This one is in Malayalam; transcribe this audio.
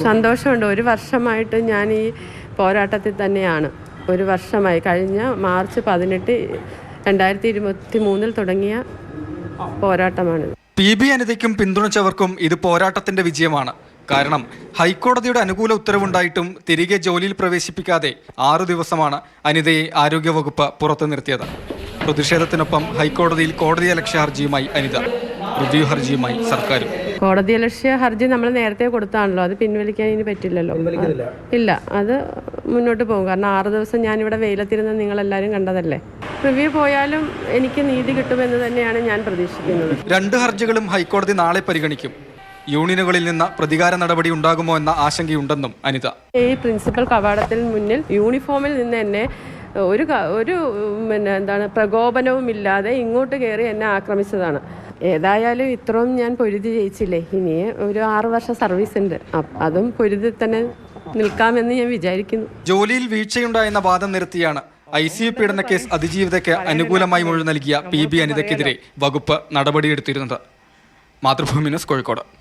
സന്തോഷമുണ്ട്. ഒരു വർഷമായിട്ട് ഞാൻ ഈ പോരാട്ടത്തിൽ തന്നെയാണ്. ഒരു വർഷമായി. കഴിഞ്ഞ മാർച്ച് 18, 2023 തുടങ്ങിയ പോരാട്ടമാണിത്. PB അനിതയ്ക്കും പിന്തുണച്ചവർക്കും ഇത് പോരാട്ടത്തിന്റെ വിജയമാണ്. കാരണം ഹൈക്കോടതിയുടെ അനുകൂല ഉത്തരവുണ്ടായിട്ടും തിരികെ ജോലിയിൽ പ്രവേശിപ്പിക്കാതെ 6 ദിവസമാണ് അനിതയെ ആരോഗ്യവകുപ്പ് പുറത്തു നിർത്തിയത്. പ്രതിഷേധത്തിനൊപ്പം ഹൈക്കോടതിയിൽ കോടതിയലക്ഷ്യ ഹർജിയുമായി അനിത, റിവ്യൂ ഹർജിയുമായി സർക്കാരും. കോടതിയലക്ഷ്യ ഹർജി നമ്മൾ നേരത്തെ കൊടുത്താണല്ലോ, അത് പിൻവലിക്കാൻ ഇനി പറ്റില്ലല്ലോ. ഇല്ല, അത് മുന്നോട്ട് പോകും. കാരണം 6 ദിവസം ഞാനിവിടെ വെയിലത്തിരുന്ന് നിങ്ങളെല്ലാവരും കണ്ടതല്ലേ. റിവ്യൂ പോയാലും എനിക്ക് നീതി കിട്ടുമെന്ന് തന്നെയാണ് ഞാൻ പ്രതീക്ഷിക്കുന്നത്. 2 ഹർജികളും ഹൈക്കോടതി നാളെ പരിഗണിക്കും. യൂണിയനുകളിൽ നിന്ന് പ്രതികാര നടപടി ഉണ്ടാകുമോ എന്ന ആശങ്കയുണ്ടെന്നും അനിത. ഈ പ്രിൻസിപ്പൽ കവാടത്തിൽ മുന്നിൽ യൂണിഫോമിൽ നിന്ന് എന്നെ ഒരു പ്രകോപനവും ഇല്ലാതെ ഇങ്ങോട്ട് കയറി എന്നെ ആക്രമിച്ചതാണ്. ഏതായാലും ഇത്രയും ഞാൻ പൊരുതി ജയിച്ചില്ലേ, ഇനി ഒരു 6 വർഷം സർവീസ് ഉണ്ട്, അതും പൊരുതി തന്നെ നിൽക്കാമെന്ന് ഞാൻ വിചാരിക്കുന്നു. ജോലിയിൽ വീഴ്ചയുണ്ടായെന്ന വാദം നിരത്തിയാണ് ICU പീഡന കേസ് അതിജീവിതയ്ക്ക് അനുകൂലമായി മൊഴി നൽകിയ PB അനിതയ്ക്കെതിരെ വകുപ്പ് നടപടിയെടുത്തിരുന്നത്. മാതൃഭൂമി ന്യൂസ്, കോഴിക്കോട്.